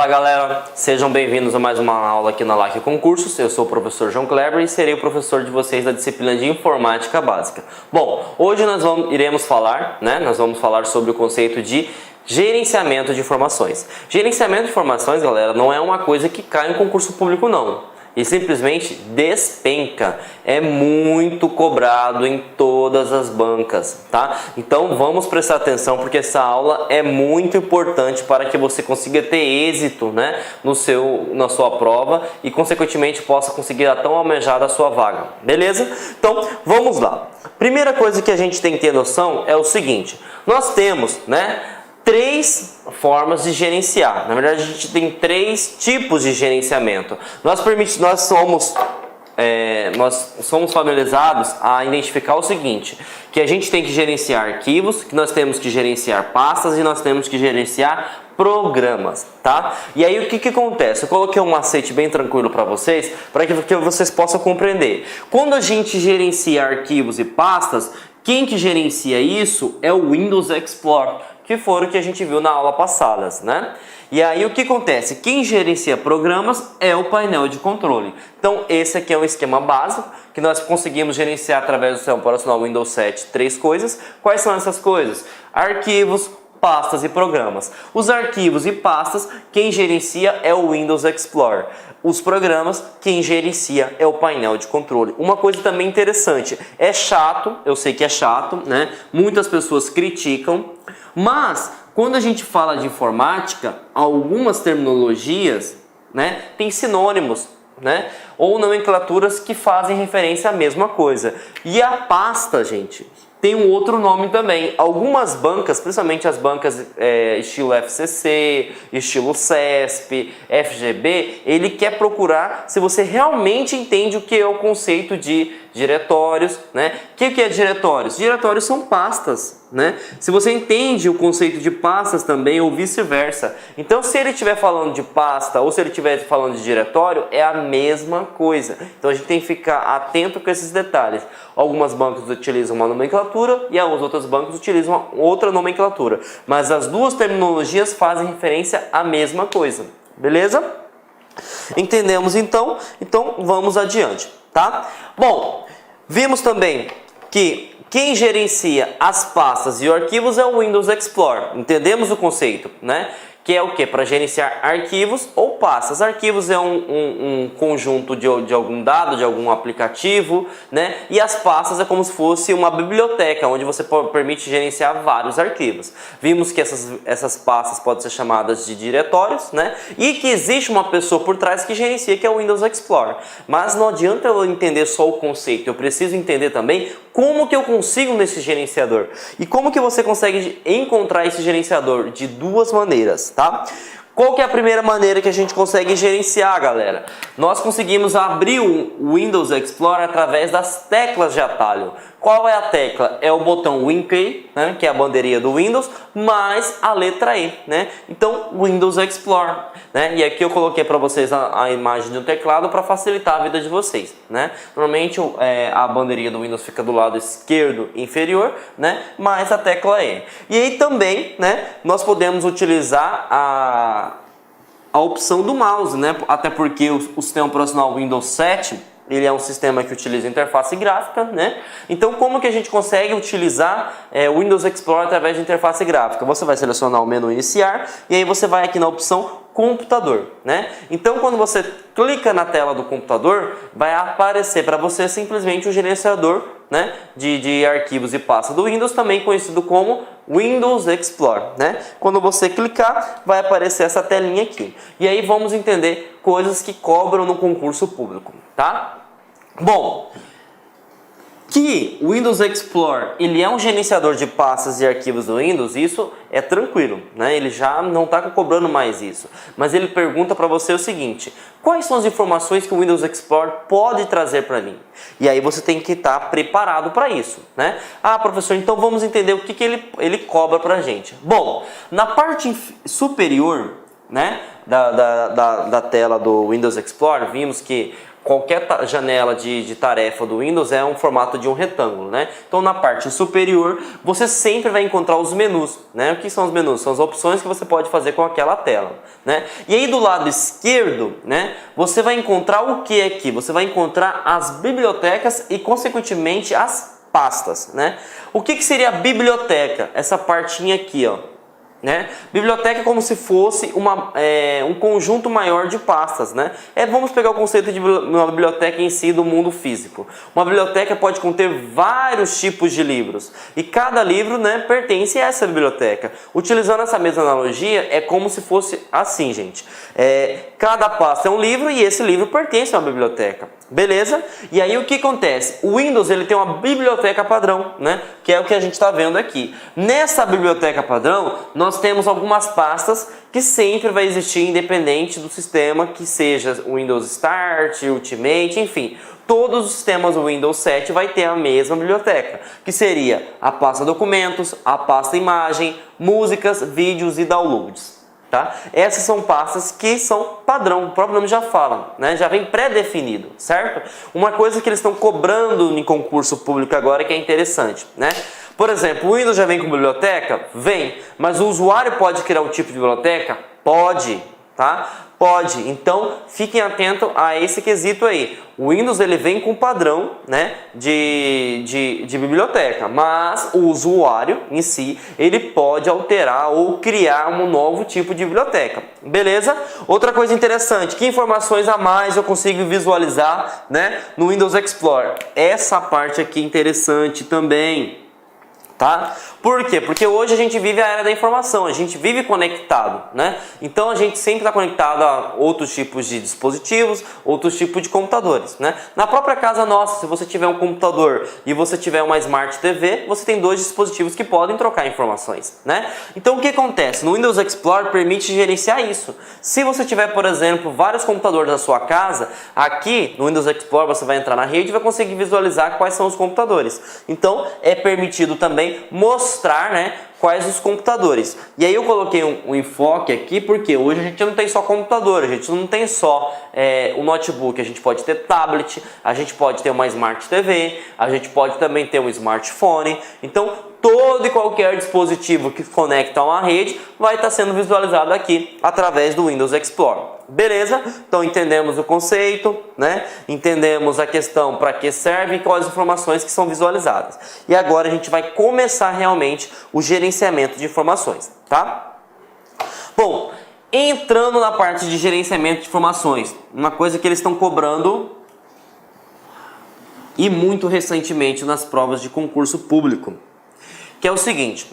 Fala galera, sejam bem-vindos a mais uma aula aqui na LAC Concursos. Eu sou o professor João Kleber e serei o professor de vocês da disciplina de Informática Básica. Bom, hoje iremos falar sobre o conceito de gerenciamento de informações. Gerenciamento de informações, galera, não é uma coisa que cai em concurso público não. E simplesmente despenca, é muito cobrado em todas as bancas, tá? Então vamos prestar atenção porque essa aula é muito importante para que você consiga ter êxito, né, na sua prova e consequentemente possa conseguir a tão almejada sua vaga, beleza? Então vamos lá. Primeira coisa que a gente tem que ter noção é o seguinte: nós temos, né, três formas de gerenciar. Na verdade, a gente tem três tipos de gerenciamento. Nós somos familiarizados a identificar o seguinte: que a gente tem que gerenciar arquivos, que nós temos que gerenciar pastas e nós temos que gerenciar programas, tá? E aí o que acontece? Eu coloquei um macete bem tranquilo para vocês, para que vocês possam compreender. Quando a gente gerencia arquivos e pastas, quem que gerencia isso é o Windows Explorer, que foi o que a gente viu na aula passada, né? E aí o que acontece? Quem gerencia programas é o painel de controle. Então esse aqui é um esquema básico que nós conseguimos gerenciar através do sistema operacional Windows 7 três coisas. Quais são essas coisas? Arquivos, pastas e programas. Os arquivos e pastas, quem gerencia é o Windows Explorer. Os programas, quem gerencia é o painel de controle. Uma coisa também interessante, é chato, eu sei que é chato, né? Muitas pessoas criticam, mas quando a gente fala de informática, algumas terminologias, né, tem sinônimos, né, ou nomenclaturas que fazem referência à mesma coisa. E a pasta, gente, tem um outro nome também. Algumas bancas, principalmente as bancas estilo FCC, estilo CESP, FGB, ele quer procurar se você realmente entende o que é o conceito de diretórios, né? O que é diretórios? Diretórios são pastas, né? Se você entende o conceito de pastas também ou vice-versa. Então, se ele estiver falando de pasta ou se ele estiver falando de diretório, é a mesma coisa. Então, a gente tem que ficar atento com esses detalhes. Algumas bancas utilizam uma nomenclatura e as outras bancas utilizam outra nomenclatura. Mas as duas terminologias fazem referência à mesma coisa. Beleza? Entendemos então? Então, vamos adiante, tá? Bom, vimos também que quem gerencia as pastas e os arquivos é o Windows Explorer. Entendemos o conceito, né? Que é o que? Para gerenciar arquivos ou pastas. Arquivos é um conjunto de algum dado, de algum aplicativo, né? E as pastas é como se fosse uma biblioteca, onde você permite gerenciar vários arquivos. Vimos que essas pastas podem ser chamadas de diretórios, né? E que existe uma pessoa por trás que gerencia, que é o Windows Explorer. Mas não adianta eu entender só o conceito, eu preciso entender também como que eu consigo nesse gerenciador. E como que você consegue encontrar esse gerenciador? De duas maneiras, tá? Qual que é a primeira maneira que a gente consegue gerenciar, galera? Nós conseguimos abrir o Windows Explorer através das teclas de atalho. Qual é a tecla? É o botão WinKey, né, que é a bandeirinha do Windows, mais a letra E, né? Então, Windows Explorer, né? E aqui eu coloquei para vocês a imagem do teclado para facilitar a vida de vocês, né? Normalmente a bandeirinha do Windows fica do lado esquerdo inferior, né? Mais a tecla E. E aí também, né, nós podemos utilizar a opção do mouse, né? Até porque o sistema operacional Windows 7 ele é um sistema que utiliza interface gráfica, né? Então, como que a gente consegue utilizar o Windows Explorer através de interface gráfica? Você vai selecionar o menu iniciar e aí você vai aqui na opção computador, né? Então, quando você clica na tela do computador, vai aparecer para você simplesmente o gerenciador, né, de arquivos e pastas do Windows, também conhecido como Windows Explorer, né? Quando você clicar, vai aparecer essa telinha aqui. E aí vamos entender coisas que cobram no concurso público, tá? Bom, que o Windows Explorer ele é um gerenciador de pastas e arquivos do Windows, isso é tranquilo, né? Ele já não está cobrando mais isso. Mas ele pergunta para você o seguinte: quais são as informações que o Windows Explorer pode trazer para mim? E aí você tem que estar preparado para isso, né? Ah, professor, então vamos entender o que ele cobra para a gente. Bom, na parte superior, né, da tela do Windows Explorer, vimos que qualquer janela de tarefa do Windows é um formato de um retângulo, né? Então na parte superior você sempre vai encontrar os menus, né? O que são os menus? São as opções que você pode fazer com aquela tela, né? E aí do lado esquerdo, né, você vai encontrar o que aqui? Você vai encontrar as bibliotecas e consequentemente as pastas, né? O que seria a biblioteca? Essa partinha aqui, ó. Né? Biblioteca é como se fosse um conjunto maior de pastas, né? Vamos pegar o conceito de uma biblioteca em si do mundo físico. Uma biblioteca pode conter vários tipos de livros e cada livro, né, pertence a essa biblioteca. Utilizando essa mesma analogia, é como se fosse assim, gente. Cada pasta é um livro e esse livro pertence a uma biblioteca. Beleza? E aí o que acontece? O Windows ele tem uma biblioteca padrão, né? Que é o que a gente está vendo aqui. Nessa biblioteca padrão, nós temos algumas pastas que sempre vai existir independente do sistema, que seja o Windows Start, Ultimate, enfim. Todos os sistemas do Windows 7 vai ter a mesma biblioteca, que seria a pasta documentos, a pasta imagem, músicas, vídeos e downloads. Tá? Essas são pastas que são padrão, o próprio nome já fala, né? Já vem pré-definido, certo? Uma coisa que eles estão cobrando em concurso público agora que é interessante, né? Por exemplo, o Windows já vem com biblioteca? Vem, mas o usuário pode criar um tipo de biblioteca? Pode, tá? Pode, então fiquem atentos a esse quesito aí. O Windows ele vem com padrão, né, de biblioteca, mas o usuário em si ele pode alterar ou criar um novo tipo de biblioteca, beleza? Outra coisa interessante, que informações a mais eu consigo visualizar, né, no Windows Explorer? Essa parte aqui é interessante também. Tá? Por quê? Porque hoje a gente vive a era da informação, a gente vive conectado, né? Então a gente sempre está conectado a outros tipos de dispositivos, outros tipos de computadores, né? Na própria casa nossa, se você tiver um computador e você tiver uma Smart TV, você tem dois dispositivos que podem trocar informações, né? Então o que acontece? No Windows Explorer permite gerenciar isso. Se você tiver, por exemplo, vários computadores na sua casa, aqui no Windows Explorer você vai entrar na rede e vai conseguir visualizar quais são os computadores. Então é permitido também mostrar, né, quais os computadores. E aí eu coloquei um enfoque aqui porque hoje a gente não tem só computador, a gente não tem só o notebook, a gente pode ter tablet, a gente pode ter uma Smart TV, a gente pode também ter um smartphone. Então todo e qualquer dispositivo que conecta a uma rede vai estar sendo visualizado aqui através do Windows Explorer. Beleza? Então entendemos o conceito, né? Entendemos a questão para que serve e quais informações que são visualizadas. E agora a gente vai começar realmente o gerenciamento de informações, tá? Bom, entrando na parte de gerenciamento de informações, uma coisa que eles estão cobrando e muito recentemente nas provas de concurso público, que é o seguinte: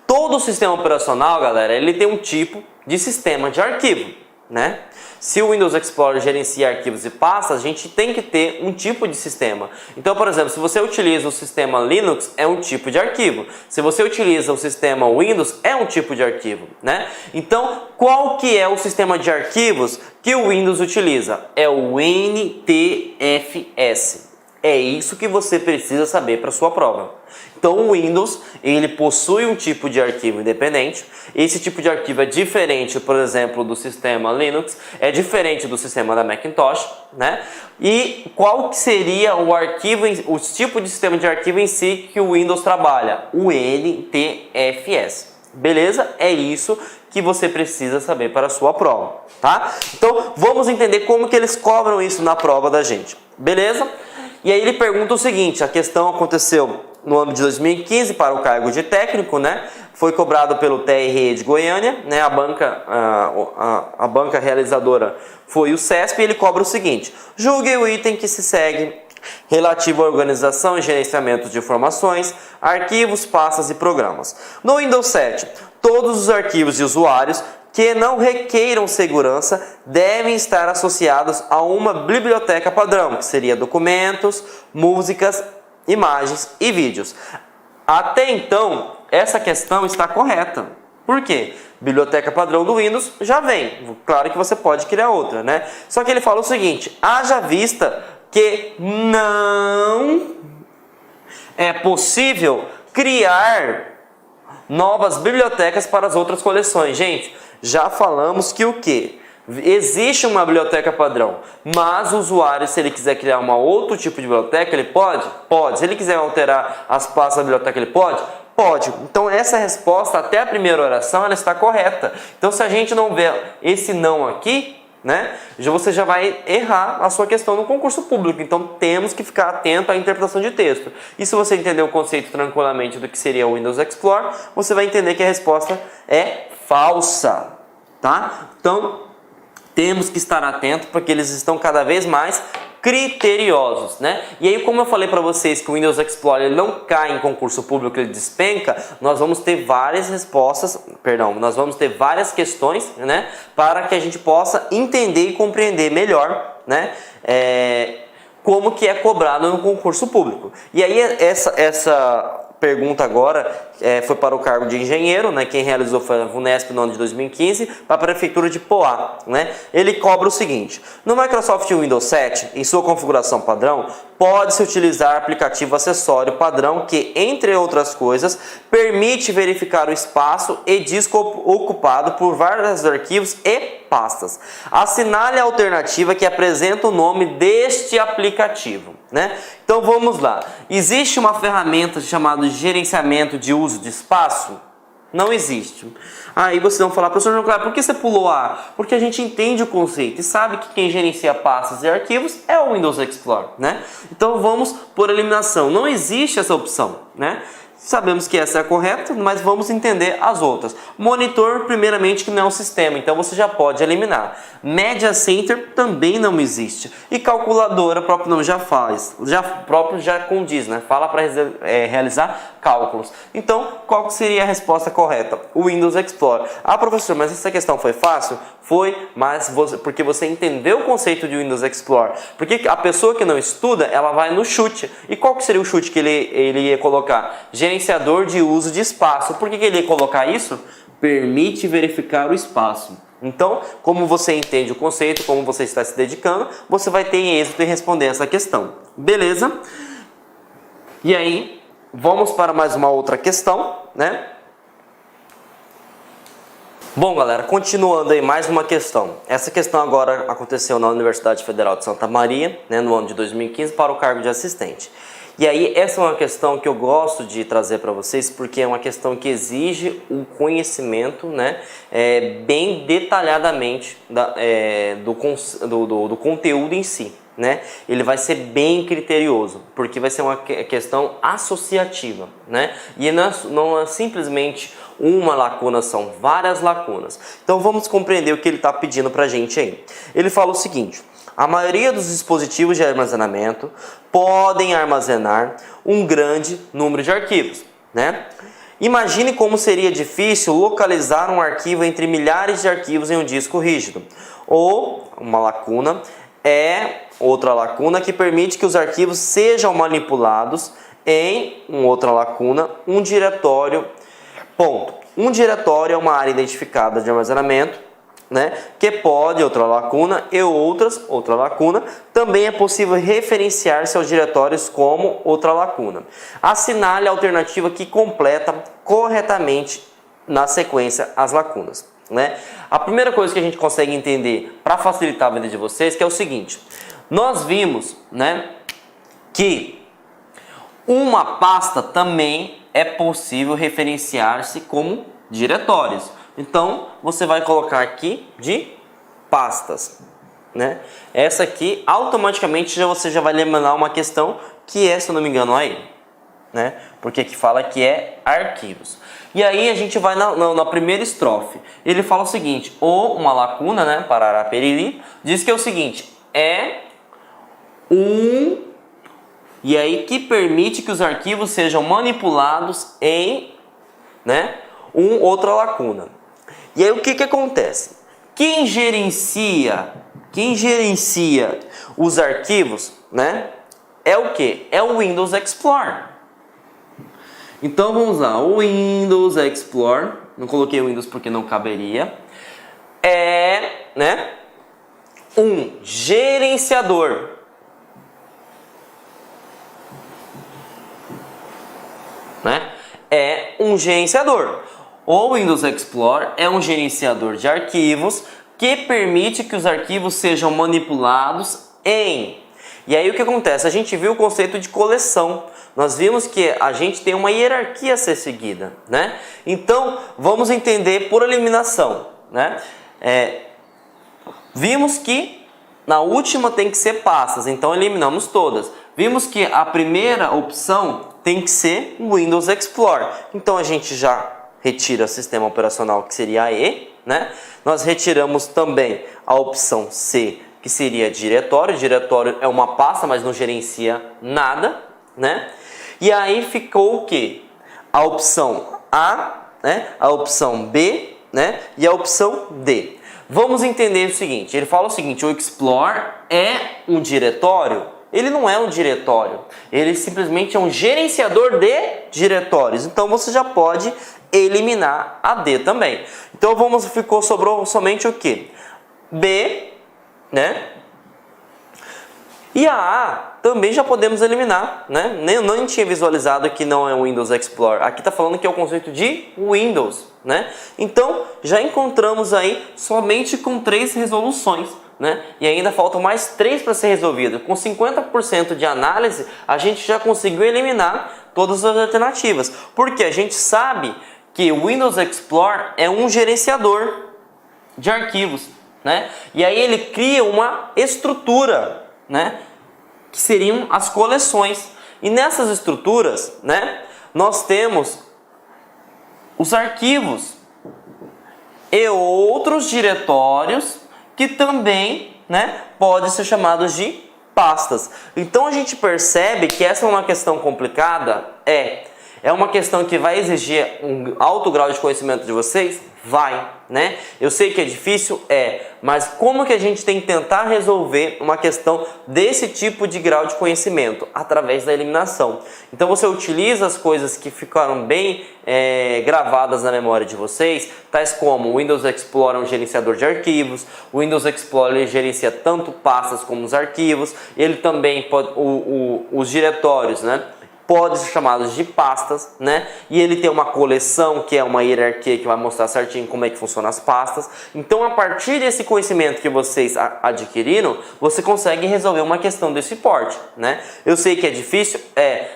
todo sistema operacional, galera, ele tem um tipo de sistema de arquivo, né? Se o Windows Explorer gerencia arquivos e pastas, a gente tem que ter um tipo de sistema. Então, por exemplo, se você utiliza o sistema Linux, é um tipo de arquivo. Se você utiliza o sistema Windows, é um tipo de arquivo, né? Então, qual que é o sistema de arquivos que o Windows utiliza? É o NTFS. É isso que você precisa saber para sua prova. Então o Windows, ele possui um tipo de arquivo independente. Esse tipo de arquivo é diferente, por exemplo, do sistema Linux, é diferente do sistema da Macintosh, né? E qual que seria o arquivo, o tipo de sistema de arquivo em si que o Windows trabalha? O NTFS. Beleza? É isso que você precisa saber para a sua prova, tá? Então vamos entender como que eles cobram isso na prova da gente. Beleza? E aí ele pergunta o seguinte: a questão aconteceu no ano de 2015 para o cargo de técnico, né? Foi cobrado pelo TRE de Goiânia, né? A banca realizadora foi o CESP, e ele cobra o seguinte: julgue o item que se segue relativo à organização e gerenciamento de informações, arquivos, pastas e programas. No Windows 7, todos os arquivos de usuários que não requeiram segurança devem estar associados a uma biblioteca padrão, que seria documentos, músicas, imagens e vídeos. Até então, essa questão está correta. Por quê? Biblioteca padrão do Windows já vem. Claro que você pode criar outra, né? Só que ele fala o seguinte: haja vista que não é possível criar novas bibliotecas para as outras coleções. Gente, já falamos que o quê? Existe uma biblioteca padrão, mas o usuário, se ele quiser criar um outro tipo de biblioteca, ele pode? Pode. Se ele quiser alterar as pastas da biblioteca, ele pode? Pode. Então essa resposta, até a primeira oração, ela está correta. Então se a gente não vê esse não aqui, né, você já vai errar a sua questão no concurso público. Então temos que ficar atento à interpretação de texto. E se você entender o conceito tranquilamente do que seria o Windows Explorer, você vai entender que a resposta é falsa, tá? Então temos que estar atentos porque eles estão cada vez mais criteriosos, né? E aí, como eu falei para vocês que o Windows Explorer ele não cai em concurso público, ele despenca, nós vamos ter várias respostas, nós vamos ter várias questões, né? Para que a gente possa entender e compreender melhor, né? Como que é cobrado no concurso público. E aí, essa pergunta agora foi para o cargo de engenheiro, né? Quem realizou foi a VUNESP no ano de 2015, para a prefeitura de Poá, né? Ele cobra o seguinte: no Microsoft Windows 7, em sua configuração padrão, pode-se utilizar aplicativo acessório padrão que, entre outras coisas, permite verificar o espaço e disco ocupado por vários arquivos e pastas. Assinale a alternativa que apresenta o nome deste aplicativo, né? Então vamos lá. Existe uma ferramenta chamada gerenciamento de uso de espaço? Não existe. Aí vocês vão falar, professor João Cláudio, por que você pulou A? Porque a gente entende o conceito e sabe que quem gerencia pastas e arquivos é o Windows Explorer, né? Então vamos por eliminação. Não existe essa opção, né? Sabemos que essa é a correta, mas vamos entender as outras. Monitor, primeiramente, que não é um sistema, então você já pode eliminar. Media Center também não existe. E calculadora, o próprio nome já faz, já condiz, né? Fala para realizar cálculos. Então, qual seria a resposta correta? O Windows Explorer. Ah, professor, mas essa questão foi fácil? Foi, mas porque você entendeu o conceito de Windows Explorer. Porque a pessoa que não estuda, ela vai no chute. E qual que seria o chute que ele ia colocar? Gerenciador de uso de espaço. Por que ele ia colocar isso? Permite verificar o espaço. Então, como você entende o conceito, como você está se dedicando, você vai ter êxito em responder essa questão. Beleza? E aí, vamos para mais uma outra questão, né? Bom, galera, continuando aí mais uma questão. Essa questão agora aconteceu na Universidade Federal de Santa Maria, né, no ano de 2015, para o cargo de assistente. E aí, essa é uma questão que eu gosto de trazer para vocês, porque é uma questão que exige um conhecimento, né, bem detalhadamente do conteúdo em si, né? Ele vai ser bem criterioso, porque vai ser uma questão associativa, né? E não é simplesmente uma lacuna, são várias lacunas. Então vamos compreender o que ele está pedindo para a gente aí. Ele fala o seguinte: a maioria dos dispositivos de armazenamento podem armazenar um grande número de arquivos, né? Imagine como seria difícil localizar um arquivo entre milhares de arquivos em um disco rígido. Ou uma lacuna é outra lacuna que permite que os arquivos sejam manipulados em outra lacuna, um diretório. Ponto. Um diretório é uma área identificada de armazenamento, né, que pode, outra lacuna, e outra lacuna, também é possível referenciar seus diretórios como outra lacuna. Assinale a alternativa que completa corretamente na sequência as lacunas, né? A primeira coisa que a gente consegue entender para facilitar a vida de vocês que é o seguinte: nós vimos, né, que uma pasta também é possível referenciar-se como diretórios. Então, você vai colocar aqui de pastas, né? Essa aqui, automaticamente, você já vai lembrar uma questão que é, se eu não me engano, aí, né? Porque aqui fala que é arquivos. E aí a gente vai na primeira estrofe. Ele fala o seguinte: ou uma lacuna, né? Parará, periri. Diz que é o seguinte: é um... E aí que permite que os arquivos sejam manipulados em, né, outra lacuna. E aí o que acontece? Quem gerencia os arquivos, né, é o que? É o Windows Explorer. Então vamos lá, o Windows Explorer, não coloquei o Windows porque não caberia, né, um gerenciador. Né? É um gerenciador. O Windows Explorer é um gerenciador de arquivos que permite que os arquivos sejam manipulados em... E aí o que acontece? A gente viu o conceito de coleção. Nós vimos que a gente tem uma hierarquia a ser seguida, né? Então, vamos entender por eliminação, né? Vimos que na última tem que ser pastas, então eliminamos todas. Vimos que a primeira opção tem que ser o Windows Explorer. Então a gente já retira o sistema operacional, que seria a E, né? Nós retiramos também a opção C, que seria diretório. Diretório é uma pasta, mas não gerencia nada, né? E aí ficou o quê? A opção A, né? A opção B, né? E a opção D. Vamos entender o seguinte, ele fala o seguinte, o Explorer é um diretório? Ele não é um diretório, ele simplesmente é um gerenciador de diretórios. Então você já pode eliminar a D também. Então sobrou somente o que? B, né? E a A também já podemos eliminar, né? Eu nem tinha visualizado que não é o Windows Explorer. Aqui está falando que é o conceito de Windows, né? Então já encontramos aí somente com 3 resoluções, né? E ainda faltam mais 3 para ser resolvido. Com 50% de análise, a gente já conseguiu eliminar todas as alternativas. Porque a gente sabe que o Windows Explorer é um gerenciador de arquivos, né? E aí ele cria uma estrutura, né? Que seriam as coleções. E nessas estruturas, né? Nós temos os arquivos e outros diretórios que também, né, podem ser chamados de pastas. Então a gente percebe que essa é uma questão complicada? É uma questão que vai exigir um alto grau de conhecimento de vocês? Vai, né? Eu sei que é difícil, mas como que a gente tem que tentar resolver uma questão desse tipo de grau de conhecimento? Através da eliminação. Então você utiliza as coisas que ficaram bem gravadas na memória de vocês, tais como o Windows Explorer é um gerenciador de arquivos, o Windows Explorer ele gerencia tanto pastas como os arquivos, ele também pode, os diretórios, né? Pode ser chamados de pastas, né? E ele tem uma coleção, que é uma hierarquia que vai mostrar certinho como é que funcionam as pastas. Então, a partir desse conhecimento que vocês adquiriram, você consegue resolver uma questão desse porte, né? Eu sei que é difícil,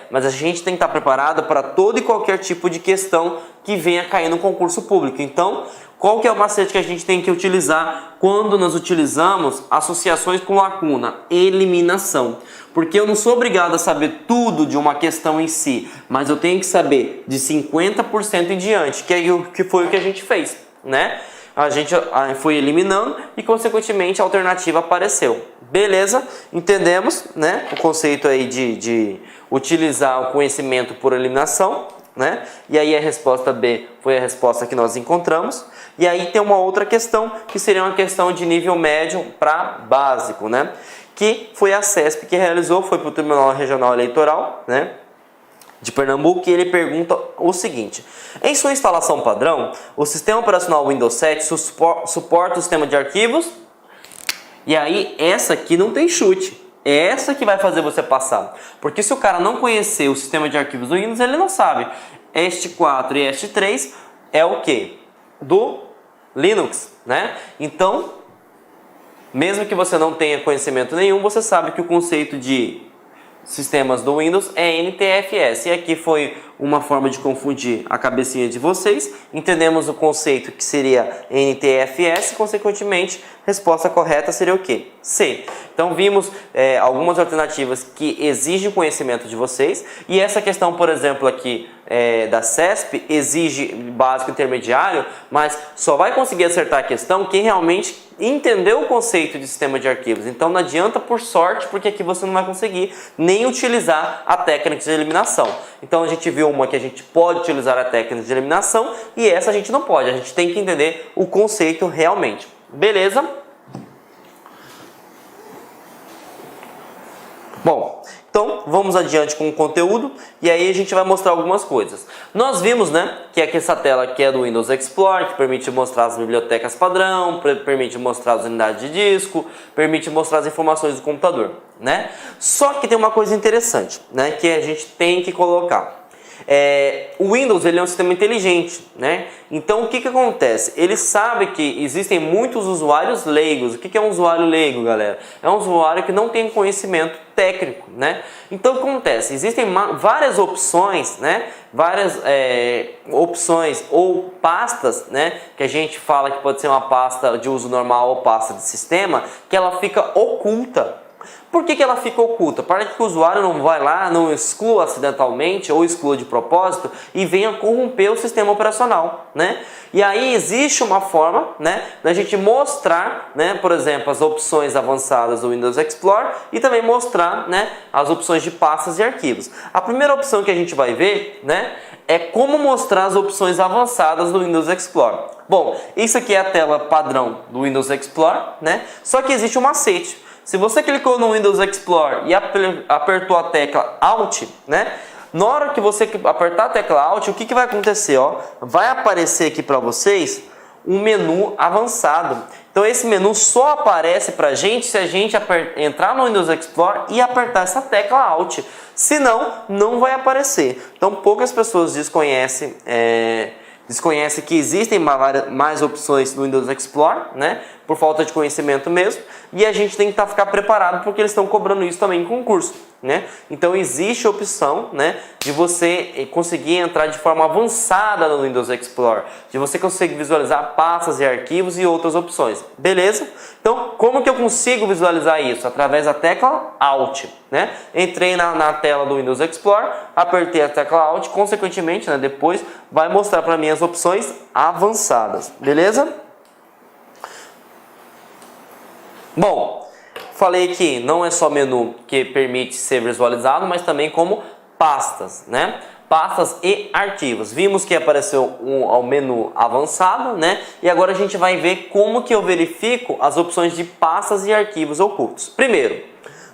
mas a gente tem que estar preparado para todo e qualquer tipo de questão que venha cair no concurso público. Então, qual que é o macete que a gente tem que utilizar quando nós utilizamos associações com lacuna? Eliminação. Porque eu não sou obrigado a saber tudo de uma questão em si, mas eu tenho que saber de 50% em diante, que foi o que a gente fez, né? A gente foi eliminando e, consequentemente, a alternativa apareceu. Beleza? Entendemos, né? O conceito aí de utilizar o conhecimento por eliminação, né? E aí a resposta B foi a resposta que nós encontramos. E aí tem uma outra questão, que seria uma questão de nível médio para básico, né? Que foi a CESP que realizou, foi para o Tribunal Regional Eleitoral, né, de Pernambuco, e ele pergunta o seguinte: em sua instalação padrão, o sistema operacional Windows 7 suporta o sistema de arquivos? E aí, essa aqui não tem chute. É essa que vai fazer você passar. Porque se o cara não conhecer o sistema de arquivos do Windows, ele não sabe. Este 4 e este 3 é o que? Do Linux, né? Então, mesmo que você não tenha conhecimento nenhum, você sabe que o conceito de sistemas do Windows é NTFS. E aqui foi uma forma de confundir a cabecinha de vocês. Entendemos o conceito que seria NTFS, consequentemente, a resposta correta seria o quê? C. Então vimos algumas alternativas que exigem conhecimento de vocês. E essa questão, por exemplo, aqui da CESP, exige básico e intermediário, mas só vai conseguir acertar a questão quem realmente entendeu o conceito de sistema de arquivos. Então não adianta por sorte, porque aqui você não vai conseguir nem utilizar a técnica de eliminação. Então a gente viu uma que a gente pode utilizar a técnica de eliminação e essa a gente não pode. A gente tem que entender o conceito realmente. Beleza? Bom, então vamos adiante com o conteúdo e aí a gente vai mostrar algumas coisas. Nós vimos, né, que aqui essa tela aqui é do Windows Explorer, que permite mostrar as bibliotecas padrão, permite mostrar as unidades de disco, permite mostrar as informações do computador, né? Só que tem uma coisa interessante, né, que a gente tem que colocar. O Windows ele é um sistema inteligente, né? Então o que acontece? Ele sabe que existem muitos usuários leigos. O que é um usuário leigo, galera? É um usuário que não tem conhecimento técnico, né? Então o que acontece? Existem várias opções, né? Várias opções ou pastas, né? Que a gente fala que pode ser uma pasta de uso normal ou pasta de sistema, que ela fica oculta. Por que ela fica oculta? Para que o usuário não vai lá, não exclua acidentalmente ou exclua de propósito e venha corromper o sistema operacional, né? E aí existe uma forma, né, da gente mostrar, né, por exemplo, as opções avançadas do Windows Explorer e também mostrar, né, as opções de pastas e arquivos. A primeira opção que a gente vai ver, né, é como mostrar as opções avançadas do Windows Explorer. Bom, isso aqui é a tela padrão do Windows Explorer, né? Só que existe um macete. Se você clicou no Windows Explorer e apertou a tecla Alt, né? Na hora que você apertar a tecla Alt, o que vai acontecer? Ó? Vai aparecer aqui para vocês um menu avançado. Então esse menu só aparece para a gente se a gente entrar no Windows Explorer e apertar essa tecla Alt. Senão, não vai aparecer. Então poucas pessoas desconhecem que existem mais opções no Windows Explorer, né? Por falta de conhecimento mesmo. E a gente tem que ficar preparado porque eles estão cobrando isso também em concurso, né? Então existe a opção, né, de você conseguir entrar de forma avançada no Windows Explorer, de você conseguir visualizar pastas e arquivos e outras opções, beleza? Então como que eu consigo visualizar isso? Através da tecla Alt, né? Entrei na tela do Windows Explorer, apertei a tecla Alt, consequentemente, né, depois vai mostrar para mim as opções avançadas, beleza? Bom, falei que não é só menu que permite ser visualizado, mas também como pastas, né? Pastas e arquivos. Vimos que apareceu um menu avançado, né? E agora a gente vai ver como que eu verifico as opções de pastas e arquivos ocultos. Primeiro,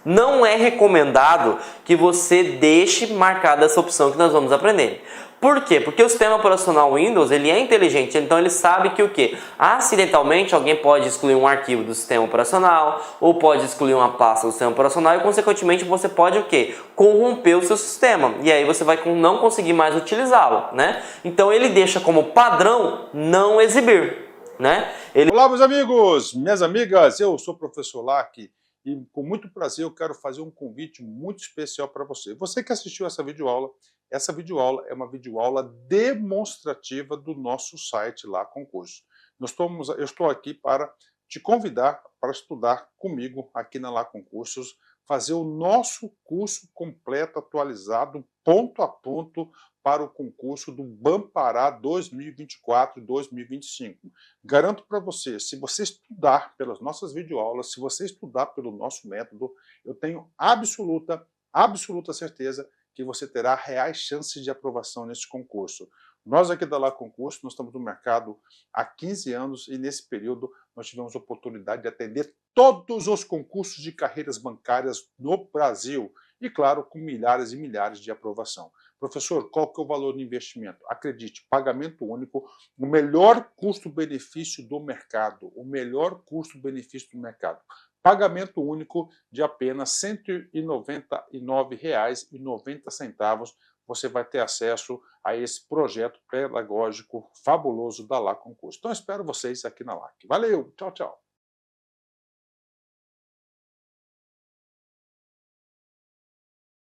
não é recomendado que você deixe marcada essa opção que nós vamos aprender. Por quê? Porque o sistema operacional Windows ele é inteligente, então ele sabe que o quê? Acidentalmente alguém pode excluir um arquivo do sistema operacional ou pode excluir uma pasta do sistema operacional e consequentemente você pode o quê? Corromper o seu sistema e aí você vai não conseguir mais utilizá-lo, né? Então ele deixa como padrão não exibir, né? Olá meus amigos, minhas amigas, eu sou o professor Lack e com muito prazer eu quero fazer um convite muito especial para você. Você que assistiu essa videoaula é uma videoaula demonstrativa do nosso site lá Concurso. Eu estou aqui para te convidar para estudar comigo aqui na Lá Concursos, fazer o nosso curso completo, atualizado, ponto a ponto, para o concurso do Bampará 2024 e 2025. Garanto para você, se você estudar pelas nossas videoaulas, se você estudar pelo nosso método, eu tenho absoluta certeza que você terá reais chances de aprovação nesse concurso. Nós aqui da Lá Concurso, nós estamos no mercado há 15 anos e nesse período nós tivemos a oportunidade de atender todos os concursos de carreiras bancárias no Brasil e, claro, com milhares e milhares de aprovação. Professor, qual que é o valor do investimento? Acredite, pagamento único, o melhor custo-benefício do mercado, o melhor custo-benefício do mercado. Pagamento único de apenas R$ 199,90. Você vai ter acesso a esse projeto pedagógico fabuloso da Lá Concurso. Então, espero vocês aqui na LAC. Valeu, tchau, tchau.